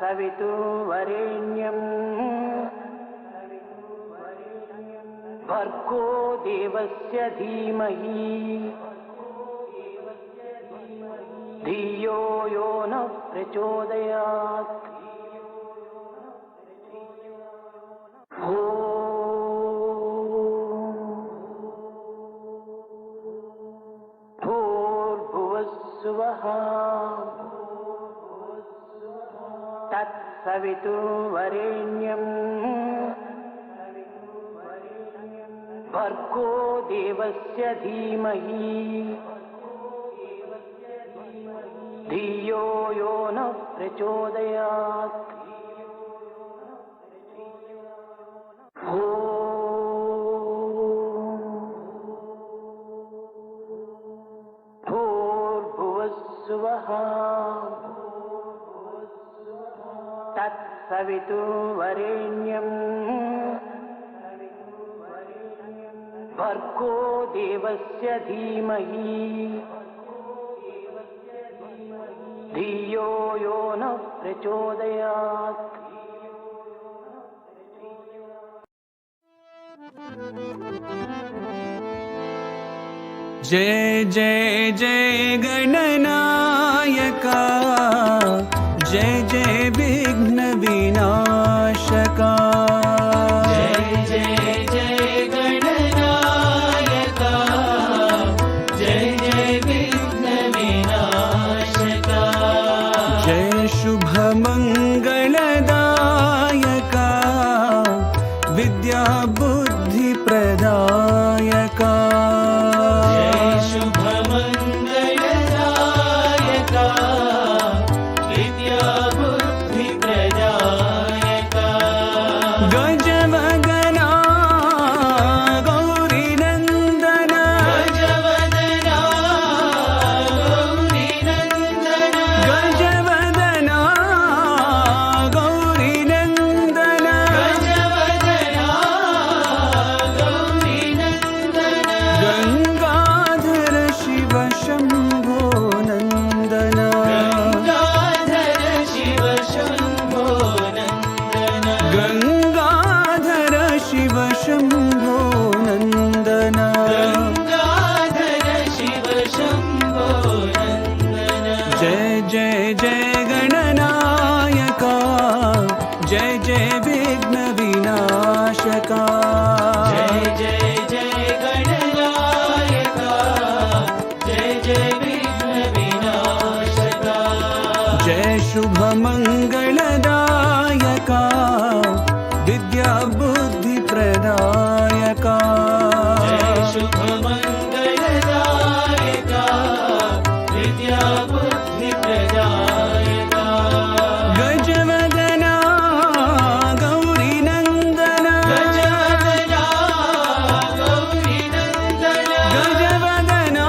तत्सवितुर्वरेण्यं भर्गो देवस्य धीमहि धियो यो नः प्रचोदयात्। भूर्भुवस्सुवः तत्सवितुर्वरेण्यं भर्गो देवस्य धीमहि धियो यो नः प्रचोदयात्। भूर्भुवस्सुवः तत्सवितुर्वरेण्यं भर्गो देवस्य धीमहि धियो यो नः प्रचोदयात्। जय जय जय गणनायका, जय जय विघ्न विनाशका। जय जय जय गणनायका, जय जय विघ्न विनाशका। जय शुभ मंगलदायका, विद्या बुद्धि प्रदायका। जय शुभ मंगलदायका, विद्या बुद्धि प्रदायका। गजवदना गौरी नंदन, गजवदना गौरी नंदन, गजवदना गौरी नंदन। गजवदना गौरी नंदन। गंगाधर शिव शंभो नंदन, गंगाधर शिव शंभो नंदन, गंगाधर शिव शंभो नंदन। गंगाधर शिव शंभो नंदन। जय जय जय गणनायका, जय जय विघ्न विनाशका। जय जय जय गणनायका, जय जय विघ्न विनाशका। जय शुभ मंगलदायका, विद्या बुद्धि प्रदायका। जय शुभ मंगलदायका, विद्या बुद्धि प्रदायका। गजवदना गौरी नंदन, गजवदना गौरी नंदन, गजवदना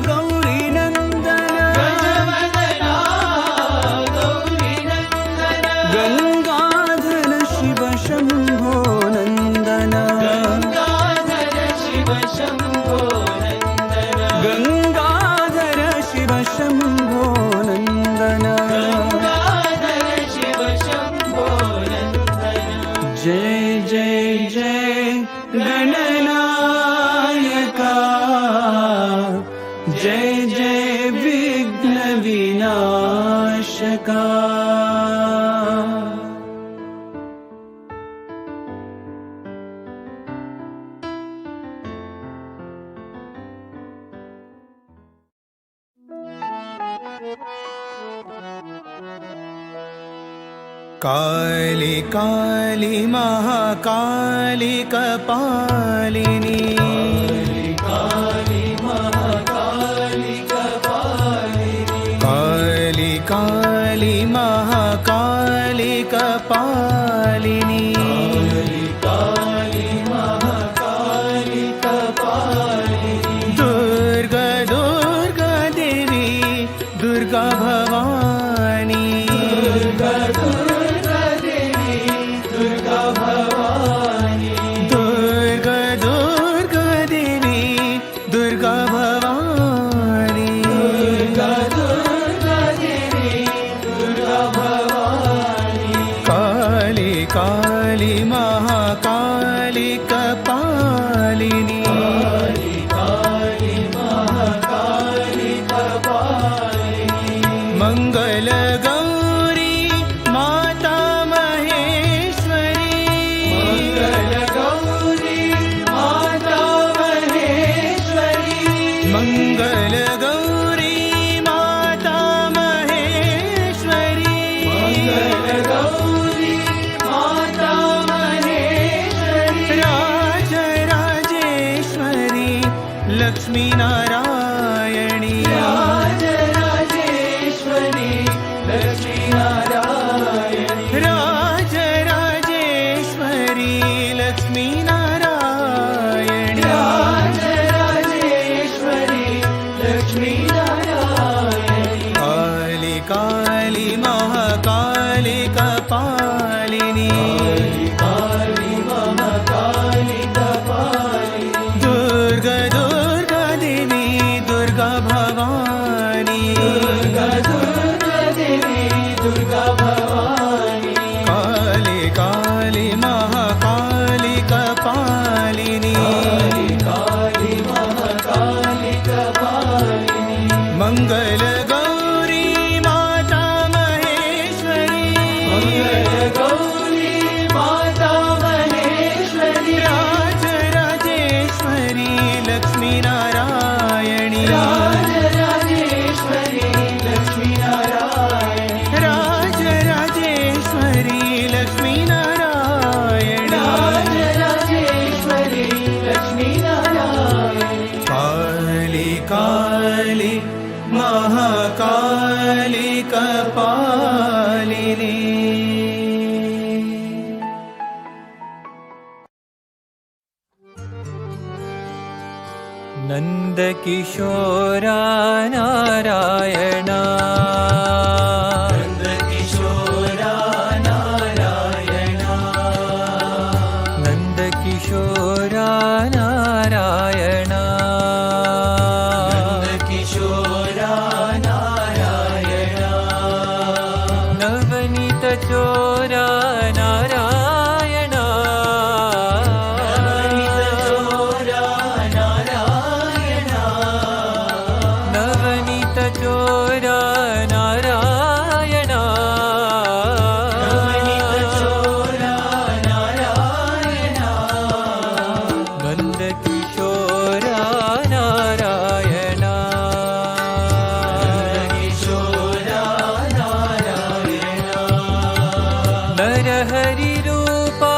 गौरी नंदन। गजवदना गौरी नंदन। गंगाधर शिव शंभो नंदन, गंगाधर शिव शंभो नंदन, गंगाधर शिव शंभो नंदन। गंगाधर शिव शंभो नंदन। जय जय जय गणनायका, जय जय विघ्न विनाशका। काली काली महाकाली कपालिनी, काली महाकाली कपालिनी, काली काली महाकाली कपालिनी। काली महाकाली कपालिनी। दुर्गा दुर्गा देवी, दुर्गा भवानी, दुर्गा दुर्गा देवी, दुर्गा भवानी। दुर्गा दुर्गा देवी, दुर्गा भवानी। दुर्गा दुर्गा देवी, दुर्गा भवानी। काली महाकाली कपालिनी काली महाकाली कपालिनी मंगल गौरी माता महेश्वरी मंगल गौरी माता महेश्वरी मंगल गौरी माता महेश्वरी मंगल गौरी माता महेश्वरी राज राजेश्वरी लक्ष्मी नारायणी राज राजेश्वरी लक्ष्मी नारायणी राज राजेश्वरी लक्ष्मी नारायणी राज राजेश्वरी लक्ष्मी नारायणी काली काली महाकाली कपालिनी काली महाकाली कपालिनी दुर्गा दुर्गा देवी दुर्गा भवानी दुर्गा दुर्गा देवी दुर्गा भवानी काली काली महाकाली कपालिनी काली महाकाली कपालिनी मंगल गौरी माता महेश्वरी मंगल गौरी माता महेश्वरी राज राजेश्वरी लक्ष्मी नारायणी राज राजेश्वरी लक्ष्मी नारायणी राज राजेश्वरी लक्ष्मी नारायणी राज राजेश्वरी लक्ष्मी नारायणी काली काली महाकाली कपालिनी नन्दकिशोरा नारायणा नन्दकिशोरा नारायणा नन्दकिशोरा नारायणा नन्दकिशोरा नारायणा नवनीतचोरा नारायणा नवनीतचोरा नारायणा नवनीतचोरा नारायणा नवनीतचोरा नारायणा नन्दकिशोरा नारायणा नन्दकिशोरा नारायणा नरहरिरूपा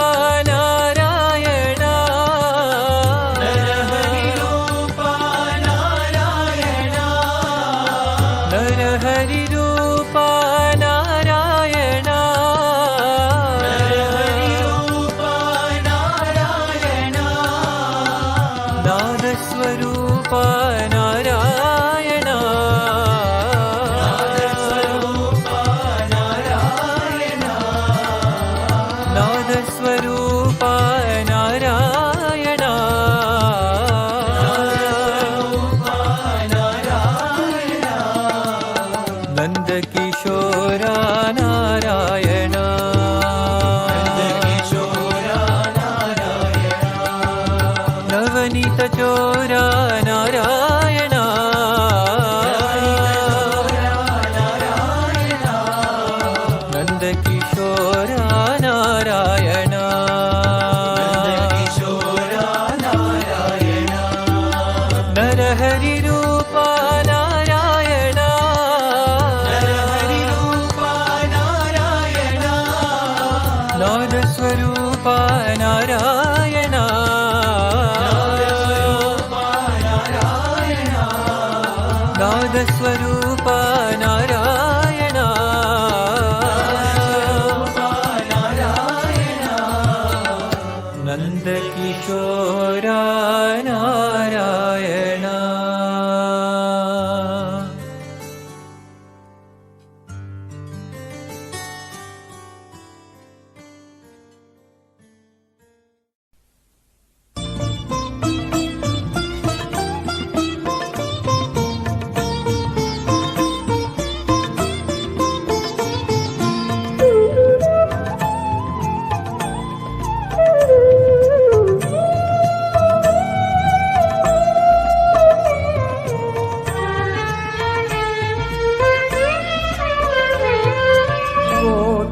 नारायणा नरहरिरूपा नारायणा नरहरिरूपा नारायणा नरहरिरूपा नारायणा नादस्वरूपा नारायणा नादस्वरूपा नारायणा नादस्वरूपा नारायणा नादस्वरूपा नारायणा नन्दकिशोरा नारायणा नन्दकिशोरा नारायणा नवनीतचोरा नारायणा नन्दकिशोरा नारायणा नन्दकिशोरा नारायणा नरहरिरूपा नारायणा नरहरिरूपा नारायणा नादस्वरूपा नारायणा नादस्वरूपा नारायणा नादस्वरूपा नारायणा नारायणा नन्दकिशोरा नारायणा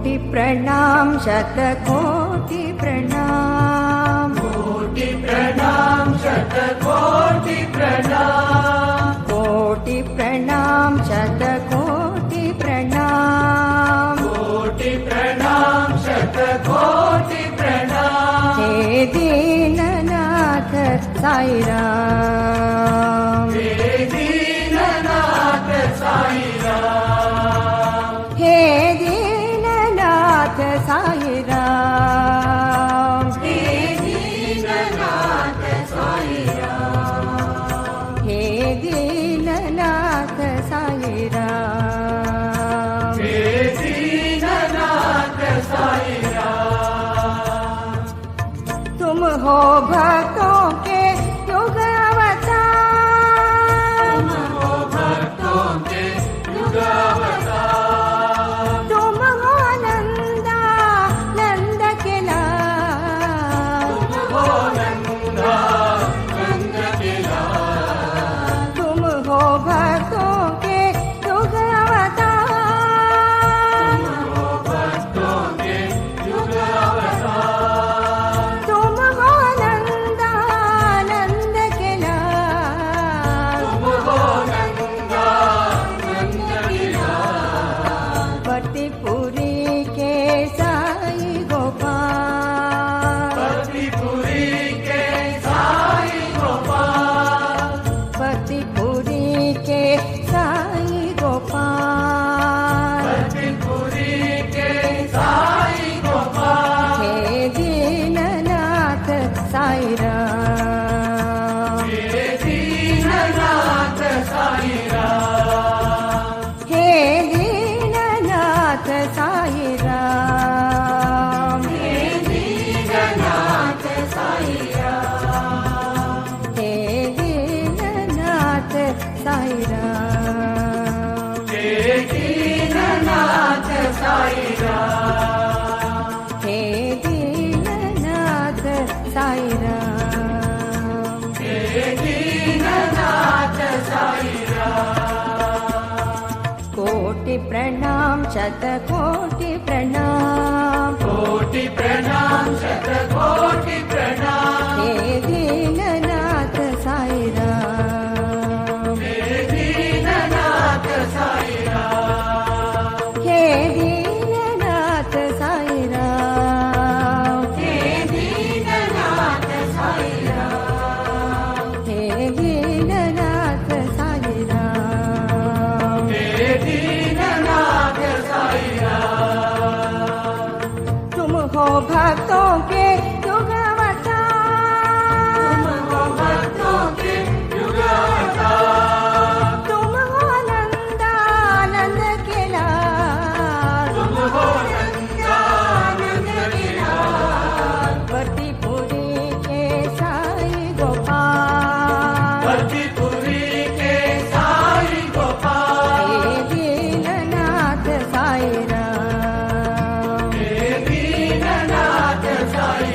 प्रणाम शतकोटि प्रणाम, कोटि प्रणाम शतकोटि प्रणाम, कोटि प्रणाम शतकोटि प्रणाम, कोटि प्रणाम शतकोटि प्रणाम। हे दीननाथ साई राम, हे दीननाथ साई राम, हे दीननाथ साई राम, हे दीननाथ साई राम, हे दीननाथ साई राम, हे दीननाथ साई राम। तुम हो भक्तों के युग अवतार, तुम हो भक्तों के युग अवतार, तुम हो नंदा नंद के लाल, तुम हो नंदा नंद के लाल, तुम हो भक्तों के युग अवतार, तुम हो भक्तों के युग अवतार, तुम हो नंदा नंद के लाल, तुम हो नंदा नंद के लाल, पतिपुरी के साई गोपाल, पतिपुरी के साई गोपाल, पतिपुरी के साई गोपाल, पतिपुरी के साई गोपाल। हे दीननाथ साई राम, हे दीननाथ साई राम, हे दीननाथ साई राम, हे दीननाथ साई राम, हे दीननाथ साई राम, हे दीननाथ साई राम, हे दीननाथ साई राम, हे दीननाथ साई राम। कोटि प्रणाम शतकोटि प्रणाम, कोटि प्रणाम शतकोटि प्रणाम, हे दीननाथ साई राम, हे दीननाथ साई राम, हे दीननाथ साई राम, हे दीननाथ साई राम, हे दीननाथ साई राम, हे दीननाथ साई राम। तुम हो भक्तों के युग अवतार, तुम हो भक्तों के युग अवतार, तुम हो नंदा नंद के लाल, तुम हो नंदा नंद के लाल, पतिपुरी के साई गोपाल, पतिपुरी के साई गोपाल, हे दीननाथ साई राम, हे दीननाथ साई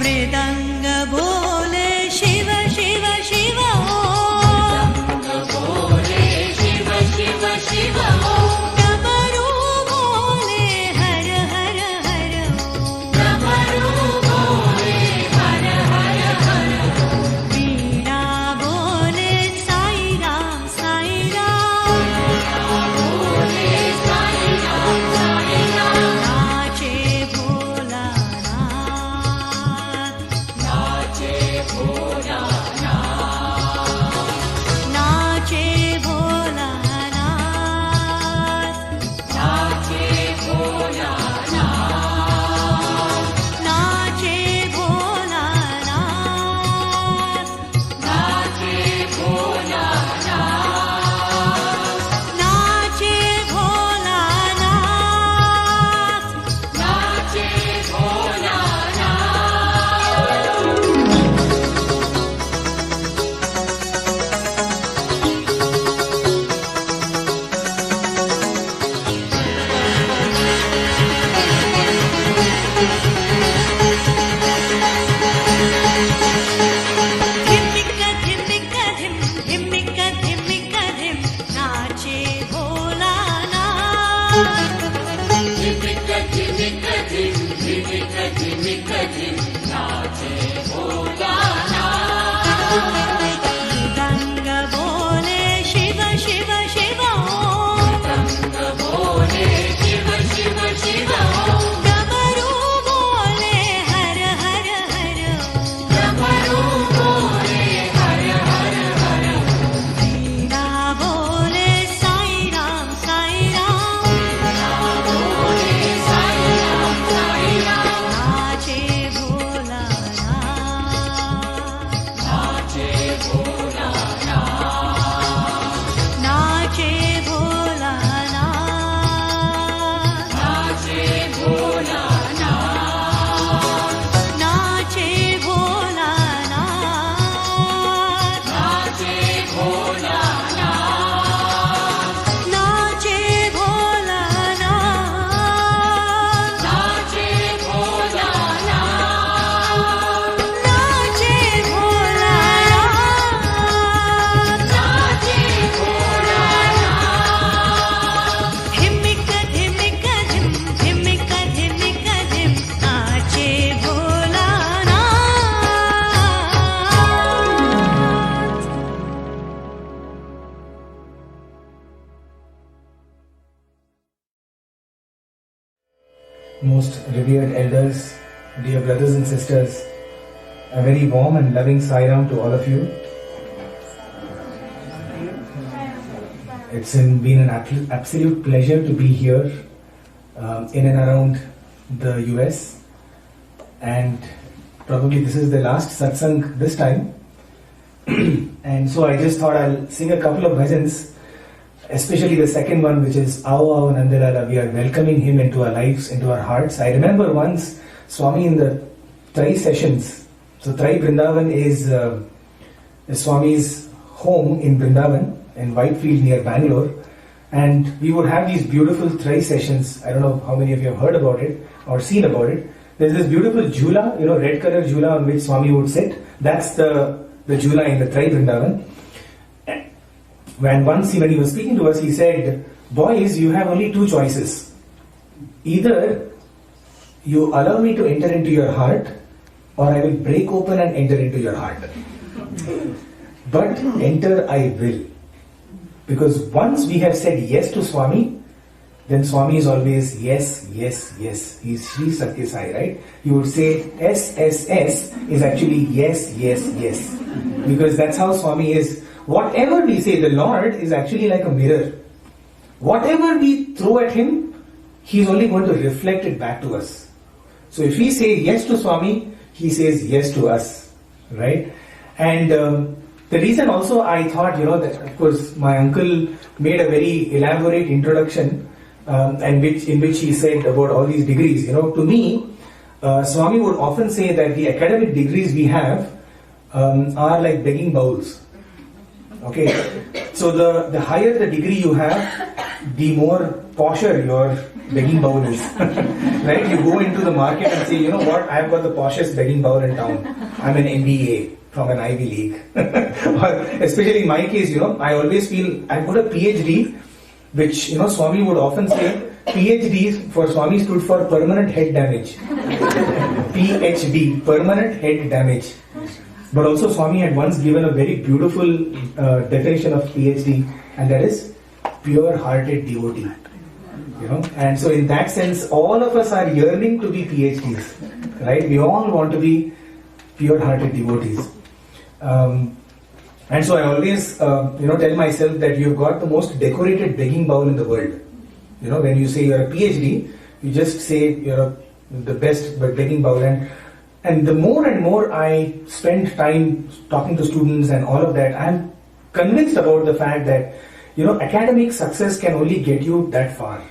मृदंग बोले शिव शिव शिव डमरू बोले हर हर हर वीणा बोले साई राम नाचे भोलानाथ नाचे भोलानाथ नाचे भोलानाथ नाचे भोलानाथ नाचे धिम्मिक धिम्मिक धिम धिम्मिक धिम्मिक धिम नाचे भोलानाथ मृदंग बोले शिव शिव शिव डमरू बोले हर हर हर वीणा बोले साई राम नाचे भोलानाथ नाचे भोलानाथ नाचे भोलानाथ नाचे भोलानाथ नाचे भोलानाथ नाचे भोलानाथ नाचे भोलानाथ नाचे भोलानाथ नाचे भोलानाथ धिम्मिक धिम्मिक धिम धिम्मिक धिम्मिक धिम नाचे Bholanath Most revered elders, dear brothers and sisters, a very warm and loving Sairam to all of you. It's been an absolute pleasure to be here in and around the US, and probably this is the last satsang this time. And so I just thought I'll sing a couple of bhajans, especially the second one, which is Ao Ao Nandalala. We are welcoming him into our lives, into our hearts. I remember once Swami in the Trai sessions. So Trai Vrindavan is Swami's home in Vrindavan, in Whitefield near Bangalore. And we would have these beautiful Trai sessions. I don't know how many of you have heard about it or seen about it. There's this beautiful jhula, red color jhula on which Swami would sit. That's the jhula in the Trai Vrindavan. When once when he was speaking to us, he said, boys, you have only two choices. Either you allow me to enter into your heart, or I will break open and enter into your heart. But enter I will. Because once we have said yes to Swami, then Swami is always yes, yes, yes. He's Sri Sathya Sai, right? You would say SSS is actually yes, yes, yes. Because that's how Swami is. Whatever we say, the Lord is actually like a mirror. Whatever we throw at Him, He's only going to reflect it back to us. So if we say yes to Swami, He says yes to us, right? And The reason also I thought, that of course my uncle made a very elaborate introduction and in which he said about all these degrees. To me, Swami would often say that the academic degrees we have are like begging bowls. Okay, so the higher the degree you have, the more posher your begging bowl is. Right? You go into the market and say, you know what, I've got the poshest begging bowl in town. I'm an MBA from an Ivy League. Or especially in my case, I always feel I've got a PhD, which, Swami would often say, PhD for Swami stood for permanent head damage. PhD, permanent head damage. But also Swami had once given a very beautiful definition of PhD, and that is pure-hearted devotee. And so in that sense, all of us are yearning to be PhDs, right? We all want to be pure-hearted devotees. And so I always, tell myself that you've got the most decorated begging bowl in the world. When you say you're a PhD, you just say you're the best begging bowl. And the more and more I spend time talking to students and all of that, I'm convinced about the fact that, academic success can only get you that far.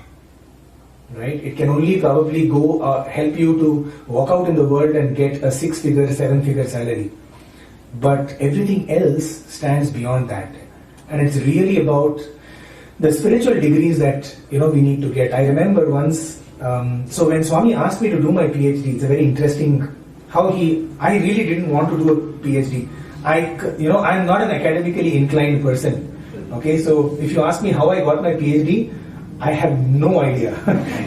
Right? It can only probably go help you to walk out in the world and get a 6-figure, 7-figure salary. But everything else stands beyond that. And it's really about the spiritual degrees that, we need to get. I remember once, so when Swami asked me to do my PhD, it's a very interesting I really didn't want to do a PhD. I'm not an academically inclined person. Okay, so if you ask me how I got my PhD, I have no idea.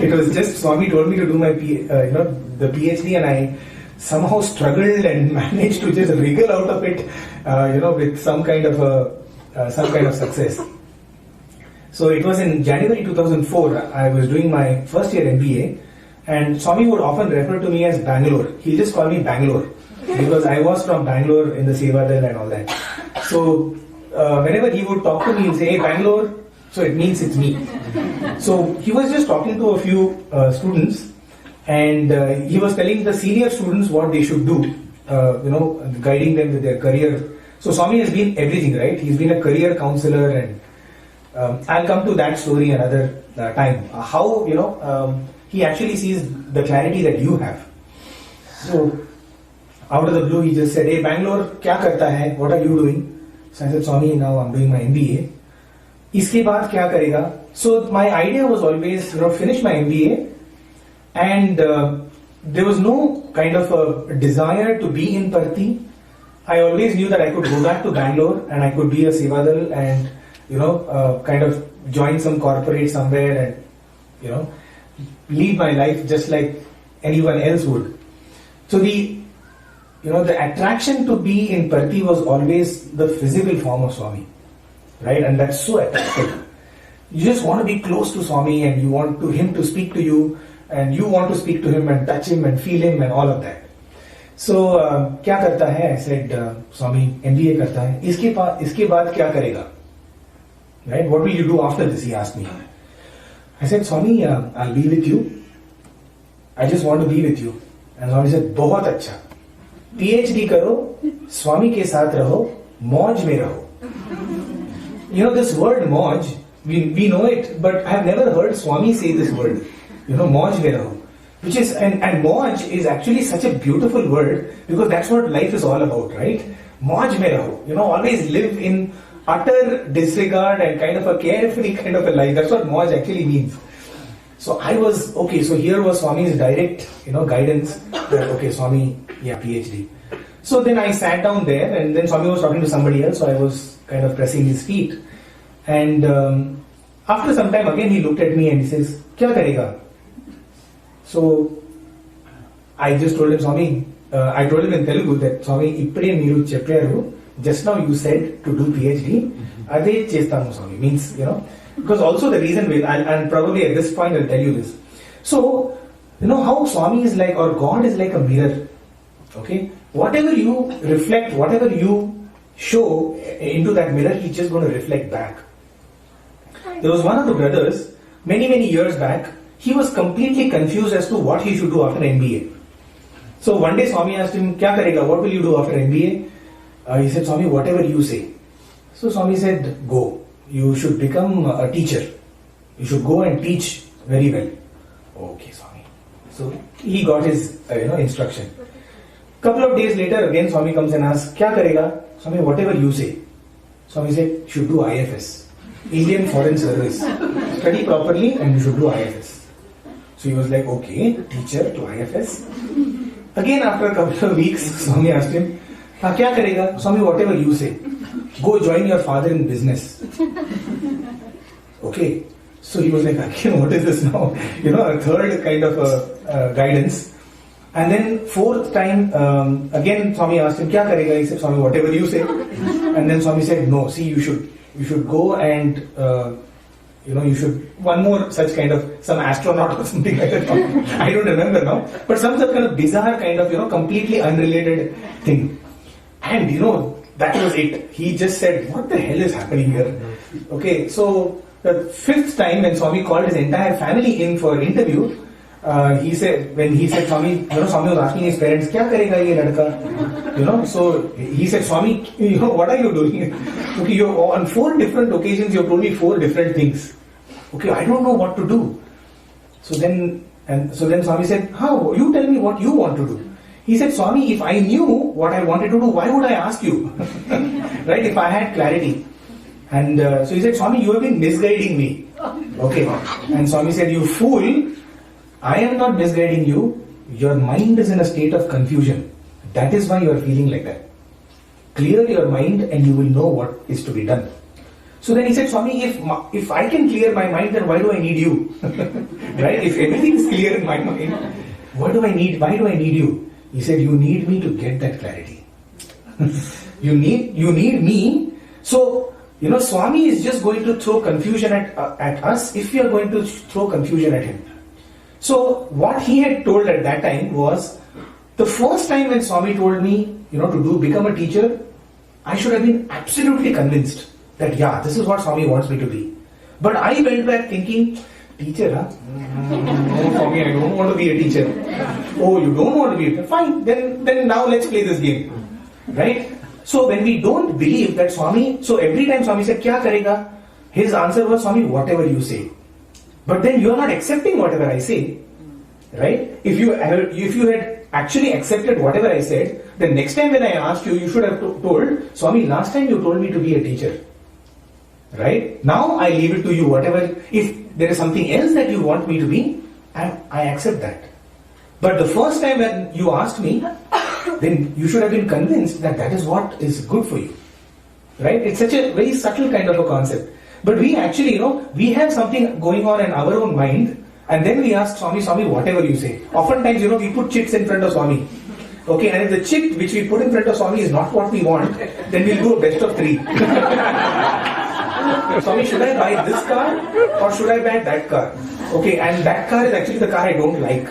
It was just Swami told me to do my the PhD, and I somehow struggled and managed to just wriggle out of it, with some kind of success. So it was in January 2004. I was doing my first year MBA, and Swami would often refer to me as Bangalore. He'll just call me Bangalore because I was from Bangalore in the Sevadal and all that. So whenever he would talk to me, he'd say, "Hey, Bangalore," so it means it's me. So he was just talking to a few students, and he was telling the senior students what they should do, guiding them with their career. So Swami has been everything, right? He's been a career counselor, and I'll come to that story another time. How, he actually sees the clarity that you have. So, out of the blue, he just said, "Hey, Bangalore, kya karta hai? What are you doing?" So I said, "Swami, now I'm doing my MBA. Iske baad kya karega?" So my idea was always, finish my MBA, and there was no kind of a desire to be in Parthi. I always knew that I could go back to Bangalore and I could be a Sevadal and, kind of join some corporate somewhere and, lead my life just like anyone else would. So the attraction to be in Parthi was always the physical form of Swami, right? And that's so attractive. You just want to be close to Swami, and you want him to speak to you, and you want to speak to him and touch him and feel him and all of that. So, kya karta hai? I said, Swami, MBA karta hai. Iske baad kya karega? Right? What will you do after this? He asked me. I said, Swami, I'll be with you. I just want to be with you. And Swami said, बहुत अच्छा. PhD करो, Swami के साथ रहो, मौज में रहो. This word मौज, we know it, but I have never heard Swami say this word. मौज में रहो. Which is, and mauj is actually such a beautiful word, because that's what life is all about, right? Mauj mein raho. Always live in utter disregard and kind of a carefree kind of a life. That's what mauj actually means. So I was, okay, so here was Swami's direct, guidance that, okay, Swami, yeah, PhD. So then I sat down there, and then Swami was talking to somebody else, so I was kind of pressing his feet. And after some time, again, he looked at me and he says, "Kya karega?" So I just told him, Swami, I told him in Telugu that, Swami, ippade meeru chepparu, just now you said to do PhD, ade chestanu, Swami. Means, because also the reason will, and probably at this point I'll tell you this. So, how Swami is like, or God is like a mirror. Okay? Whatever you reflect, whatever you show into that mirror, he's just going to reflect back. There was one of the brothers, many years back, he was completely confused as to what he should do after MBA. So one day Swami asked him, "Kya karega? What will you do after MBA?" He said, Swami, whatever you say. So Swami said, go. You should become a teacher. You should go and teach very well. Okay, Swami. So he got his instruction. Couple of days later, again Swami comes and asks, kya karega? Swami, whatever you say. Swami said, you should do IFS, Indian Foreign Service. Study properly and you should do IFS. So he was like, okay, teacher to IFS. Again, after a couple of weeks, Swami asked him, kya karega? Swami, whatever you say. Go join your father in business. Okay. So he was like, again, what is this now? A third kind of guidance. And then fourth time, again Swami asked him, kya karega? He said, Swami, whatever you say. And then Swami said, no, see, you should go and, you should, one more such kind of, some astronaut or something like that. I don't remember now. But some such kind of bizarre kind of, completely unrelated thing. And, that was it. He just said, what the hell is happening here? Okay, so the fifth time when Swami called his entire family in for interview, he said, Swami, Swami was asking his parents, kya karega ye ladka? So he said, Swami, what are you doing? Okay, on 4 different occasions you have told me 4 different things. Okay, I don't know what to do. So then Swami said, how? You tell me what you want to do. He said, Swami, if I knew what I wanted to do, why would I ask you? Right, if I had clarity. And so he said, Swami, you have been misguiding me. Okay. And Swami said, you fool, I am not misguiding you. Your mind is in a state of confusion. That is why you are feeling like that. Clear your mind and you will know what is to be done. So then he said, Swami, if I can clear my mind, then why do I need you? Right? If everything is clear in my mind, why do I need you? He said, you need me to get that clarity. You need me. So, Swami is just going to throw confusion at us if we are going to throw confusion at him. So, what he had told at that time was, the first time when Swami told me, to become a teacher, I should have been absolutely convinced that, this is what Swami wants me to be. But I went back thinking, teacher, huh? No, Swami, I don't want to be a teacher. Oh, you don't want to be a teacher? Fine, then now let's play this game. Right? So when we don't believe that Swami, so every time Swami said, kya karega? His answer was, Swami, whatever you say. But then you are not accepting whatever I say. Right? If you had actually accepted whatever I said, then next time when I asked you, you should have told, Swami, last time you told me to be a teacher. Right? Now I leave it to you, whatever, if there is something else that you want me to be, I accept that. But the first time when you asked me, then you should have been convinced that is what is good for you. Right? It's such a very subtle kind of a concept. But we actually, we have something going on in our own mind, and then we ask Swami, whatever you say. Oftentimes, we put chits in front of Swami. Okay, and if the chit which we put in front of Swami is not what we want, then we'll do a best of 3. Swami, should I buy this car or should I buy that car? Okay, and that car is actually the car I don't like.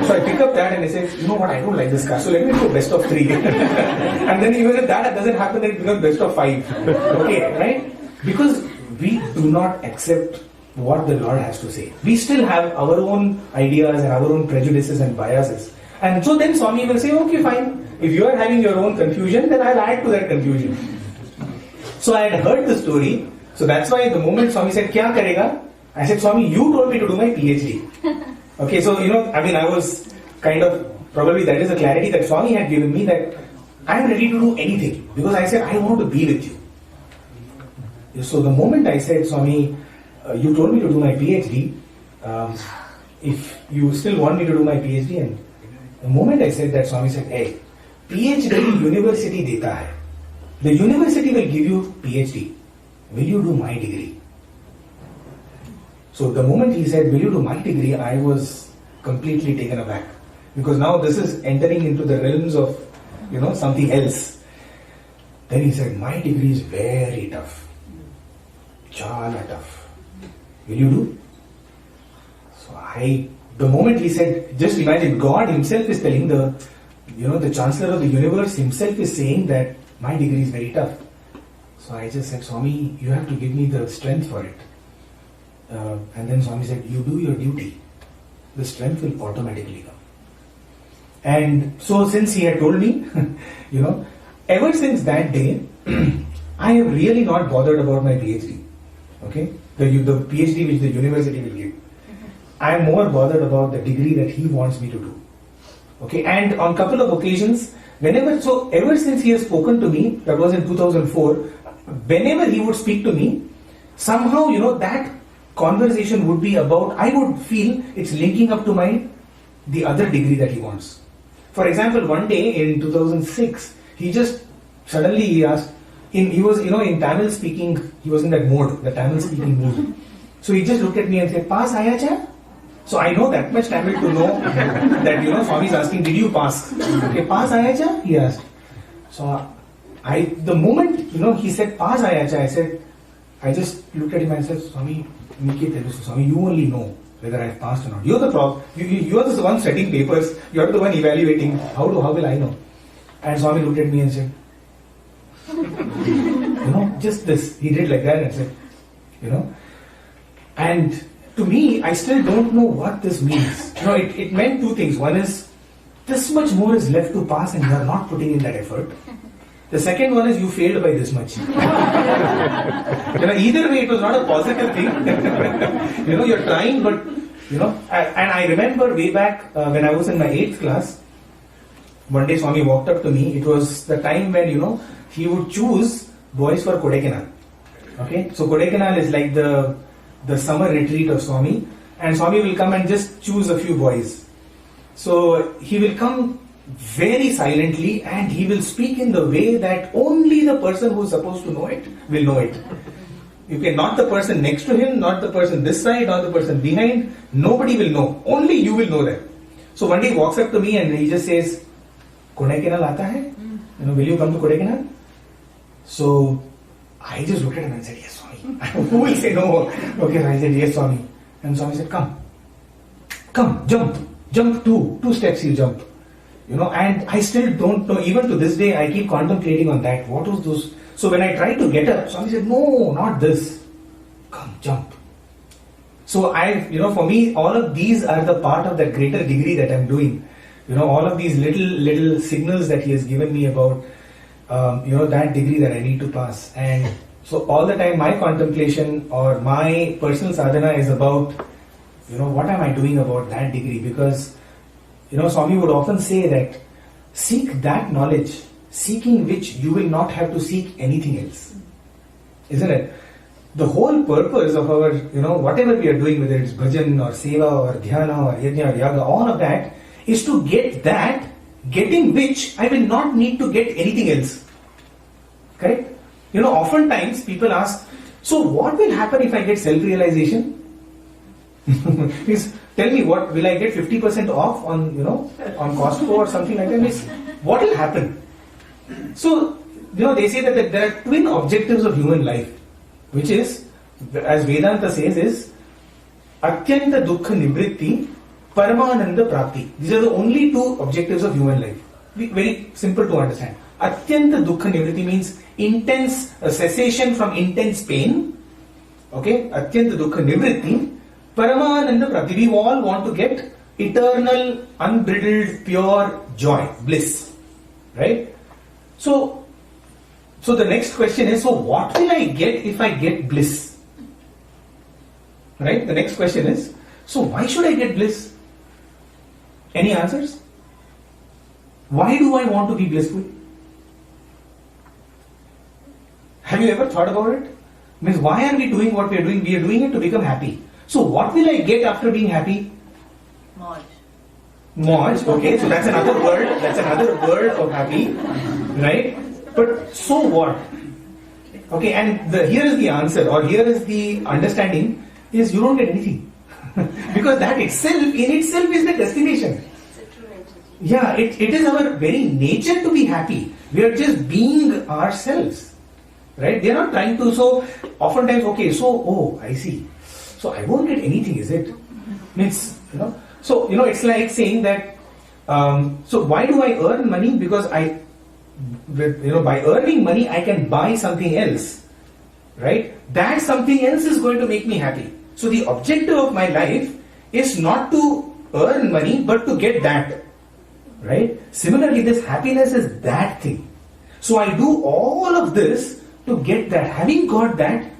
So I pick up that and I say, you know what, I don't like this car, so let me do best of 3. And then even if that doesn't happen, then it becomes best of 5. Okay, right? Because we do not accept what the Lord has to say. We still have our own ideas and our own prejudices and biases. And so then Swami will say, okay, fine. If you are having your own confusion, then I'll add to that confusion. So I had heard the story. So that's why the moment Swami said, kya karega? I said, Swami, you told me to do my PhD. Okay, so, I was kind of, probably that is the clarity that Swami had given me, that I am ready to do anything. Because I said, I want to be with you. So the moment I said, Swami, you told me to do my PhD, if you still want me to do my PhD, and the moment I said that, Swami said, hey, PhD university deta hai. The university will give you PhD. Will you do my degree? So the moment he said, will you do my degree, I was completely taken aback. Because now this is entering into the realms of, something else. Then he said, my degree is very tough. Chala tough. Will you do? So the moment he said, just imagine, God himself is telling the Chancellor of the universe himself is saying that my degree is very tough. So I just said, Swami, you have to give me the strength for it. And then Swami said, you do your duty. The strength will automatically come. And so since he had told me, ever since that day, I have really not bothered about my PhD. Okay, the PhD which the university will give. I am more bothered about the degree that he wants me to do. Okay, and on couple of occasions, ever since he has spoken to me, that was in 2004, whenever he would speak to me, somehow, that conversation would be about, I would feel it's linking up to the other degree that he wants. For example, one day in 2006, he just suddenly asked, he was in Tamil speaking, he was in that mode, the Tamil speaking mood. So he just looked at me and said, "Pass aaya cha?" So I know that much Tamil to know that, Swami is asking, did you pass? Okay, pass aaya cha? He asked. So the moment, he said, pass aaya cha, I just looked at him and said, Swami, Swami, you only know whether I've passed or not. You're the problem. You are the one setting papers. You're the one evaluating. How will I know? And Swami looked at me and said, just this. He did like that and said, and to me, I still don't know what this means. It meant two things. One is, this much more is left to pass and you are not putting in that effort. The second one is, you failed by this much. Either way, it was not a positive thing. You're trying, but, and I remember way back when I was in my 8th class, one day Swami walked up to me. It was the time when, he would choose boys for Kodaikanal. Okay, so Kodaikanal is like the summer retreat of Swami, and Swami will come and just choose a few boys. So he will come very silently and he will speak in the way that only the person who is supposed to know it will know it. Okay, not the person next to him, not the person this side, not the person behind. Nobody will know. Only you will know that. So one day he walks up to me and he just says, "Kodaikanal aata hai? Will you come to Kodaikanal?" So I just looked at him and said, "Yes, Swami." Who will say no? Okay, I said, "Yes, Swami." And Swami said, Come, jump two steps you jump. And I still don't know, even to this day, I keep contemplating on that. What was those? So when I tried to get up, Swami said, "No, not this. Come, jump." So for me, all of these are the part of that greater degree that I'm doing. All of these little signals that he has given me about, that degree that I need to pass. And so all the time, my contemplation or my personal sadhana is about, what am I doing about that degree? Because, Swami would often say that, seek that knowledge, seeking which you will not have to seek anything else. Isn't it? The whole purpose of our, whatever we are doing, whether it's bhajan or seva or dhyana or yajna or yaga, all of that is to get that, getting which I will not need to get anything else. Correct? Oftentimes people ask, so what will happen if I get self-realization? Means, tell me, what will I get 50% off on Costco or something like that? Means, what will happen? So, they say that there are twin objectives of human life, which is, as Vedanta says, is Atyanta Dukkha Nivritti, Paramananda Prapti. These are the only two objectives of human life. Very simple to understand. Atyanta Dukkha Nivritti means intense cessation from intense pain. Okay, Atyanta Dukkha Nivritti, Paramananda Prapti. We all want to get eternal, unbridled, pure joy, bliss. Right? So the next question is, so what will I get if I get bliss? Right? The next question is, so why should I get bliss? Any answers? Why do I want to be blissful? Have you ever thought about it? Means, why are we doing what we are doing? We are doing it to become happy. So what will I get after being happy? Moj. Okay, so that's another word. That's another word of happy. Right? But so what? Okay, and here is the answer, or here is the understanding, is you don't get anything. Because that in itself is the destination. Yeah, it is our very nature to be happy. We are just being ourselves. Right? They are not trying to, so oftentimes, I see. So I won't get anything, is it? Means, so, it's like saying that, so why do I earn money? Because by earning money, I can buy something else. Right? That something else is going to make me happy. So the objective of my life is not to earn money, but to get that. Right? Similarly, this happiness is that thing. So I do all of this to get that. Having got that,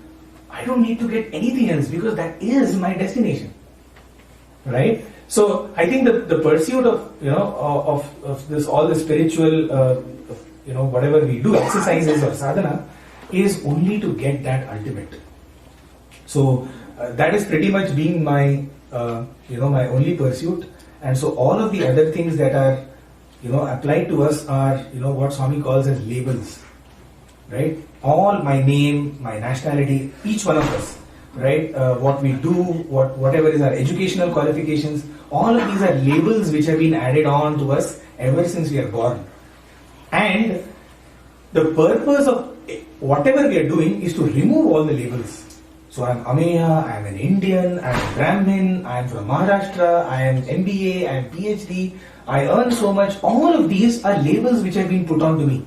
I don't need to get anything else because that is my destination. Right? So I think the pursuit of of this, all the spiritual whatever we do, exercises or sadhana, is only to get that ultimate. So that is pretty much being my my only pursuit. And so all of the other things that are applied to us are what Swami calls as labels, right? All, my name, my nationality, each one of us, right? What we do, whatever is our educational qualifications, all of these are labels which have been added on to us ever since we are born. And the purpose of whatever we are doing is to remove all the labels. So I am Ameya, I am an Indian, I am a Brahmin, I am from Maharashtra, I am MBA, I am PhD, I earn so much. All of these are labels which have been put onto me.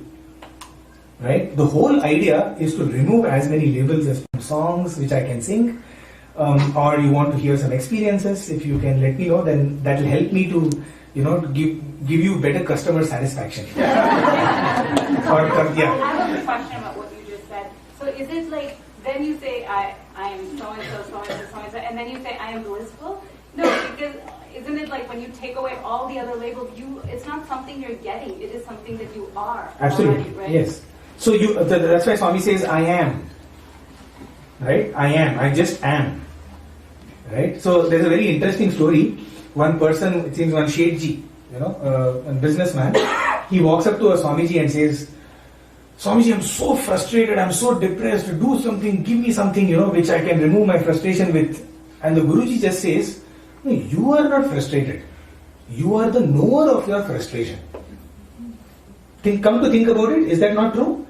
Right? The whole idea is to remove as many labels as songs which I can sing, or you want to hear some experiences. If you can let me know, then that will help me to give you better customer satisfaction. I have a question about what you just said. So is it like, then you say I am so and so, so and so, so and so, and then you say I am blissful? No, because isn't it like when you take away all the other labels, it's not something you're getting, it is something that you are. Absolutely, already, right? Yes. So that's why Swami says I am. Right? I am. I just am. Right? So there's a very interesting story. One person, it seems one Shethji, a businessman, he walks up to a Swamiji and says, Swamiji, I'm so frustrated, I'm so depressed, do something, give me something, which I can remove my frustration with. And the Guruji just says, no, you are not frustrated. You are the knower of your frustration. Come to think about it, is that not true?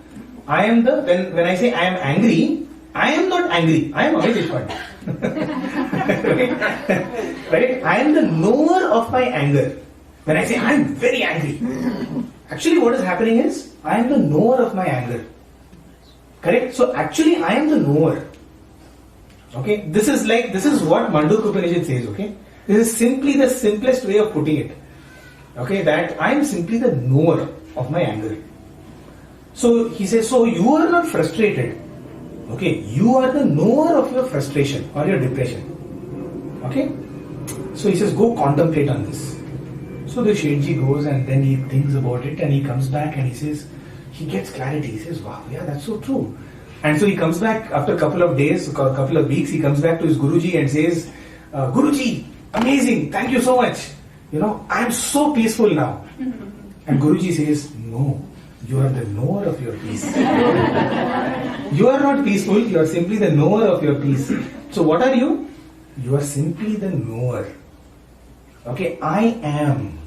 I am when I say I am angry, I am not angry, I am Amit right? I am the knower of my anger. When I say I am very angry, actually what is happening is I am the knower of my anger. Correct? So actually I am the knower. Okay? This is what Mandukya Upanishad says, okay? This is simply the simplest way of putting it. Okay, that I am simply the knower of my anger. So he says, so you are not frustrated. Okay, you are the knower of your frustration or your depression. Okay? So he says, go contemplate on this. So the Shethji goes and then he thinks about it and he comes back and he says, he gets clarity. He says, wow, yeah, that's so true. And so he comes back after a couple of days, a couple of weeks, he comes back to his Guruji and says, Guruji, amazing, thank you so much. I am so peaceful now. And Guruji says, no, you are the knower of your peace. You are not peaceful, you are simply the knower of your peace. So what are you? You are simply the knower. Okay, I am.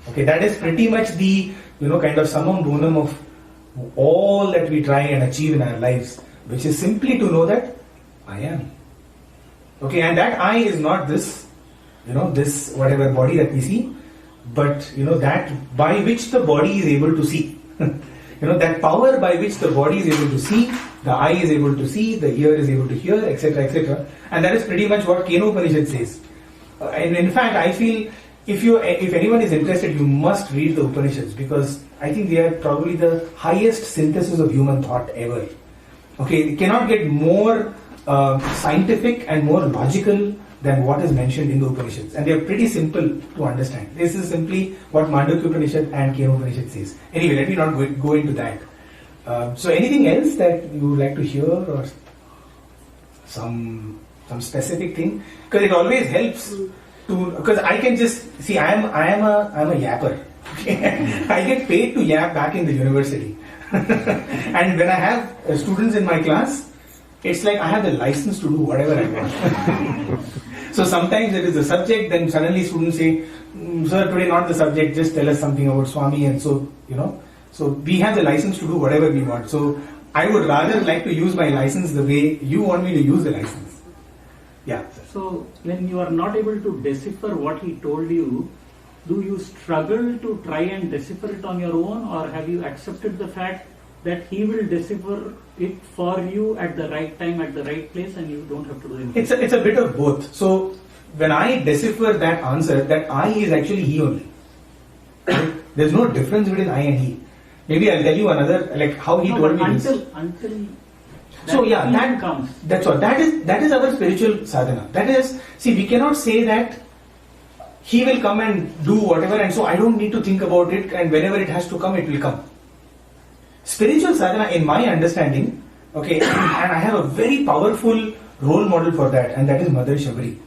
Okay, that is pretty much the, kind of summum bonum of all that we try and achieve in our lives, which is simply to know that I am. Okay, and that I is not this, this whatever body that we see, but that by which the body is able to see. That power by which the body is able to see, the eye is able to see, the ear is able to hear, etc., etc. And that is pretty much what Keno Upanishad says. And in fact, I feel if anyone is interested, you must read the Upanishads, because I think they are probably the highest synthesis of human thought ever. Okay, it cannot get more scientific and more logical than what is mentioned in the Upanishads, and they are pretty simple to understand. This is simply what Mandukya Upanishad and Keno Upanishad says. Anyway, let me not go into that. So anything else that you would like to hear, or some specific thing? Because it always helps to, because I can just see I am a yapper. I get paid to yap back in the university, and when I have students in my class, it's like I have the license to do whatever I want. So sometimes it is the subject, then suddenly students say, sir, today not the subject, just tell us something about Swami, and so so we have the license to do whatever we want. So I would rather like to use my license the way you want me to use the license. Yeah. So when you are not able to decipher what he told you, do you struggle to try and decipher it on your own, or have you accepted the fact that he will decipher it for you at the right time, at the right place, and you don't have to do anything? It's a bit of both. So when I decipher that answer, that I is actually he only. There's no difference between I and he. Maybe I'll tell you another, like how he told me this. Until So yeah, that comes. That's what. That is our spiritual sadhana. That is, see, we cannot say that he will come and do whatever, and so I don't need to think about it, and whenever it has to come, it will come. Spiritual sadhana, in my understanding, okay, and I have a very powerful role model for that, and that is Mother Shabri.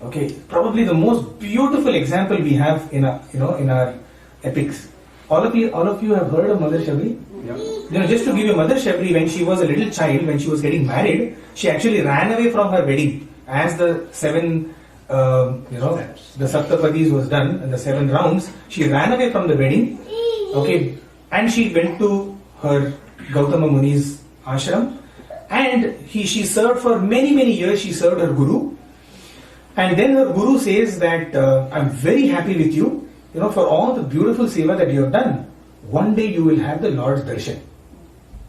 Okay, probably the most beautiful example we have in our epics. All of you have heard of Mother Shabri? Yeah. Just to give you, Mother Shabri, when she was a little child, when she was getting married, she actually ran away from her wedding as the 7, the Saptapadis was done, and the 7 rounds. She ran away from the wedding, okay, and she went to her Gautama Muni's ashram, and she served for many years. She served her guru, and then her guru says that I'm very happy with you, for all the beautiful seva that you have done. One day you will have the Lord's darshan.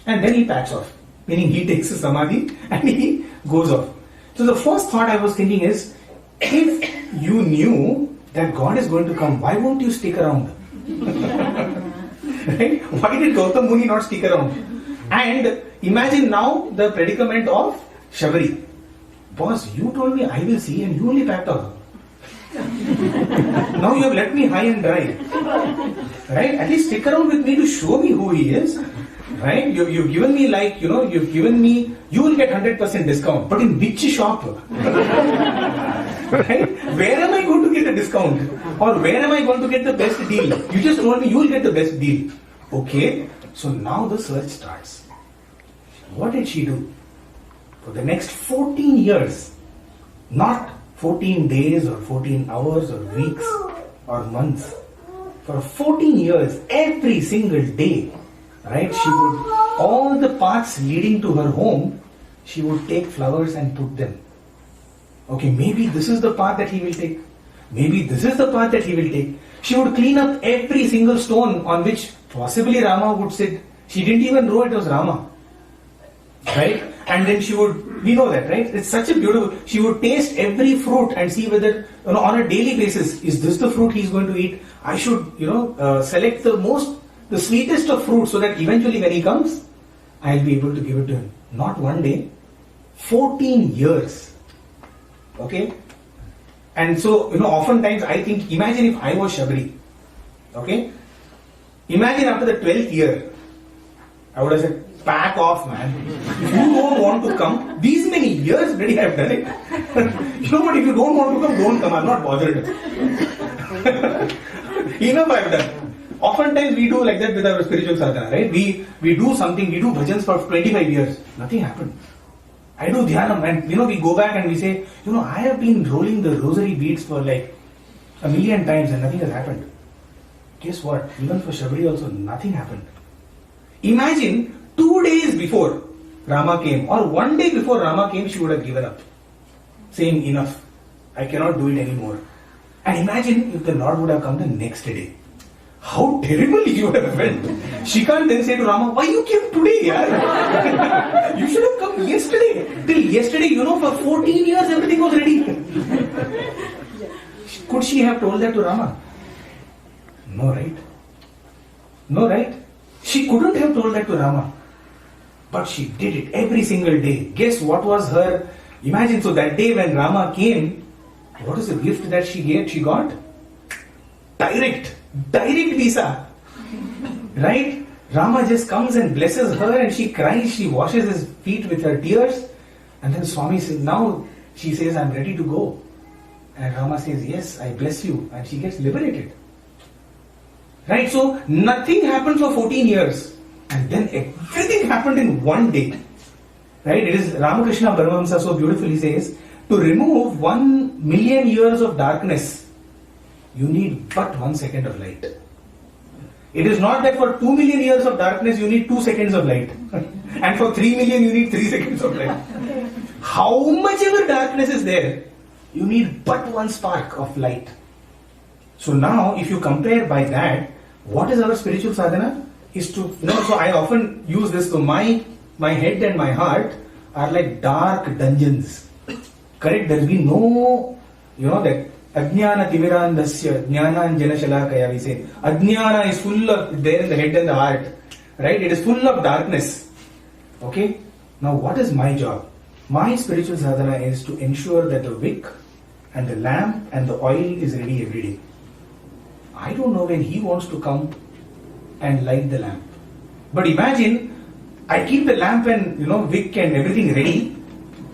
And then he packs off, meaning he takes a samadhi and he goes off. So the first thought I was thinking is, if you knew that God is going to come, why won't you stick around? Right? Why did Gautam Muni not stick around? And imagine now the predicament of Shabri. Boss, you told me I will see, and you only packed off. Now you have left me high and dry. Right? At least stick around with me to show me who he is. Right? You've given me you will get 100% discount. But in which shop? Right? Where am I going to get a discount? Or where am I going to get the best deal? You just told me you will get the best deal. Okay. So now the search starts. What did she do? For the next 14 years, not 14 days or 14 hours or weeks or months. For 14 years, every single day, right, she would, all the paths leading to her home, she would take flowers and put them. Okay, maybe this is the path that he will take. Maybe this is the path that he will take. She would clean up every single stone on which possibly Rama would sit. She didn't even know it was Rama. Right? And then she would, we know that, right? It's such a beautiful, she would taste every fruit and see whether, on a daily basis, is this the fruit he's going to eat? I should, select the sweetest of fruits so that eventually when he comes, I'll be able to give it to him. Not one day, 14 years. Okay? And so, oftentimes I think, imagine if I was Shabri. Okay? Imagine after the 12th year, I would have said, pack off, man. If you don't want to come, these many years already I have done it. But if you don't want to come, don't come. I'm not bothered. Enough I've done. Oftentimes we do like that with our spiritual sadhana, right? We do something, we do bhajans for 25 years. Nothing happened. I do dhyanam and we go back and we say, I have been rolling the rosary beads for like 1,000,000 times and nothing has happened. Guess what? Even for Shabri also nothing happened. Imagine 2 days before Rama came, or 1 day before Rama came, she would have given up, saying, enough, I cannot do it anymore. And imagine if the Lord would have come the next day. How terrible you would have felt. She can't then say to Rama, why you came today, yaar? You should have come yesterday. Till yesterday, for 14 years everything was ready. Could she have told that to Rama? No, right? No, right? She couldn't have told that to Rama. But she did it every single day. Guess what was her... Imagine, so that day when Rama came, what is the gift that she got? Direct visa. Right? Rama just comes and blesses her and she cries, she washes his feet with her tears. And then Swami says, now she says, I'm ready to go. And Rama says, yes, I bless you. And she gets liberated. Right? So, nothing happened for 14 years. And then everything happened in one day. Right? It is Ramakrishna Paramahamsa so beautifully says, to remove 1 million years of darkness, you need but 1 second of light. It is not that for 2 million years of darkness you need 2 seconds of light. And for 3 million you need 3 seconds of light. How much ever darkness is there, you need but 1 spark of light. So now if you compare by that, what is our spiritual sadhana? Is to, so I often use this, so my head and my heart are like dark dungeons. Correct? There will be no, that Ajnana timirandasya jnananjana shalakaya, we say. Ajnana is full of, there in the head and the heart. Right? It is full of darkness. Okay? Now what is my job? My spiritual sadhana is to ensure that the wick and the lamp and the oil is ready every day. I don't know when he wants to come and light the lamp. But imagine, I keep the lamp and wick and everything ready,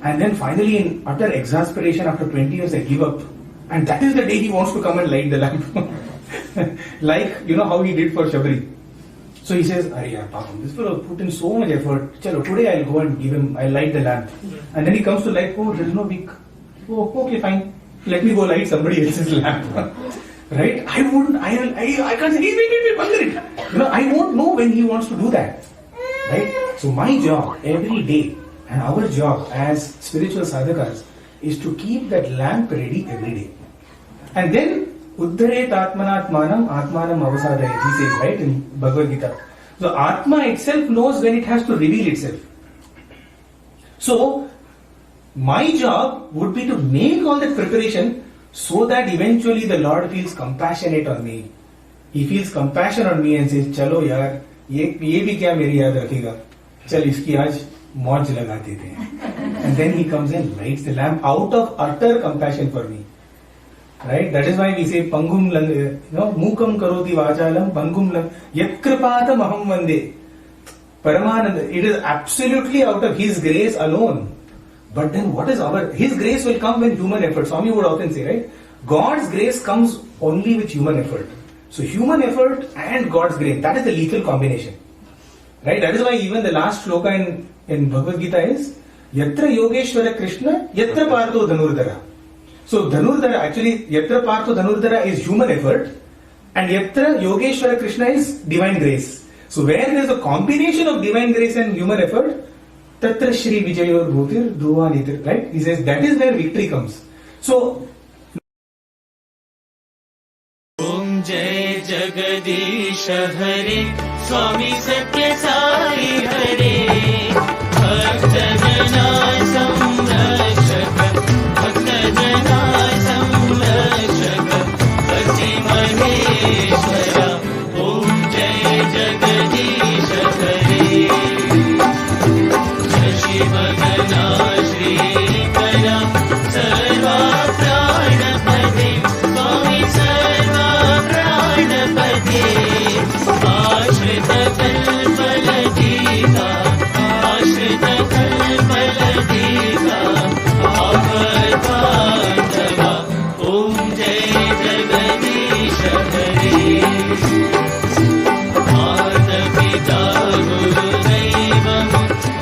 and then finally in utter exasperation after 20 years I give up. And that is the day he wants to come and light the lamp. Like, how he did for Shabri. So he says, Arya, Papam, this fellow put in so much effort. Chalo, today I'll go and I'll light the lamp. And then he comes to light, oh, there is no wick. Oh, okay, fine. Let me go light somebody else's lamp. Right? I can't say, wait, I won't know when he wants to do that. Right? So my job every day, and our job as spiritual sadhakas, is to keep that lamp ready every day. And then, Uddharet Atmanatmanam Atmanam Avasadayat, he says, right, in Bhagavad Gita. So Atma itself knows when it has to reveal itself. So, my job would be to make all that preparation so that eventually the Lord feels compassionate on me. He feels compassion on me and says, Chalo yaar, ye bhi kya meri yaad rakhega. Chal iski aaj mauj laga dete hain. And then he comes and lights the lamp out of utter compassion for me. Right? That is why we say Pangum Mukam Karoti Vachalam Pangum Yakripata Maham Vande. Paramananda. It is absolutely out of His grace alone. But then what is His grace will come when human effort. Swami would often say, right? God's grace comes only with human effort. So human effort and God's grace, that is the lethal combination. Right? That is why even the last shloka in Bhagavad Gita is Yatra Yogeshwara Krishna Yatra Partho Dhanurdhara. So Dhanurdhara, actually Yatra Partho Dhanurdhara is human effort, and Yatra Yogeshwara Krishna is divine grace. So where there is a combination of divine grace and human effort, Tatra Shri Vijayor Bhutir Dhruva Nitir, right? He says that is where victory comes. So Om Jai Jagadish Hare Swami Sathya Sai Hare Bhakta Jana Samrakshaka Bhakta Jana Samrakshaka Bhakti Maheshwara Om Jai Jagadish Hare Shashi Bhagana Shri Kara Sarva Pranapati Swami Sarva Pranapati Ashrita Kalpaladika Ashrita Kalpaladika Avatandava Om Jai Jagadish Hare Mata Pita Guru Daivam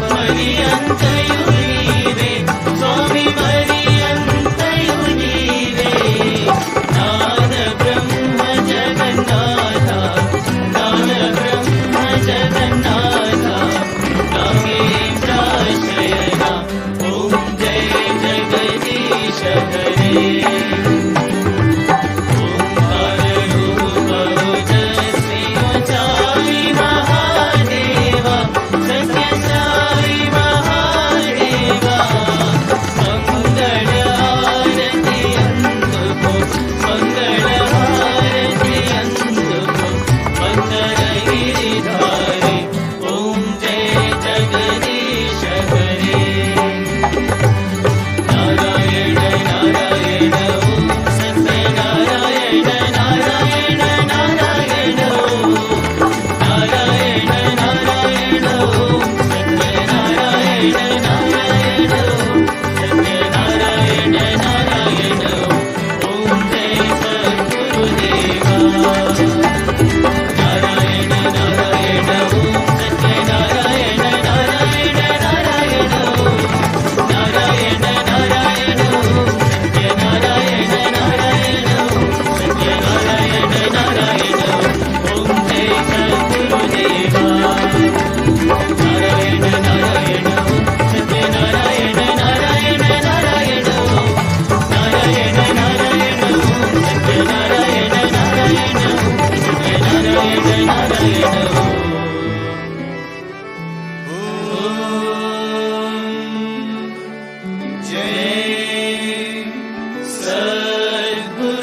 Mariyantayunive Swami Mariyantayunive Nada Brahma Jagannatha Nada Brahma Jagannatha Nagendra Shayana Om Jai Jagadish Hare Jai Sadguru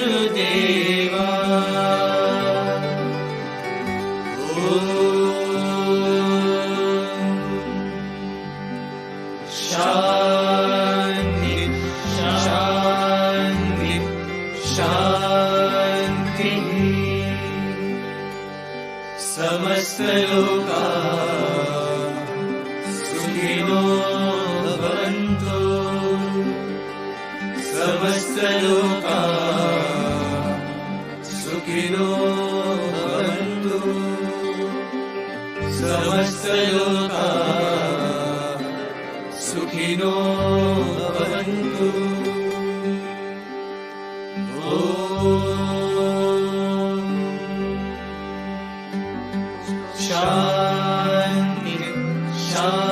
शान्ति शान्ति शान्तिः समस्तलोका सुखिनो भवन्तु समस्तलोका सुखिनो भवन्तु समस्तलोका सुखिनो भवन्तु ॐ शान्ति शान्ति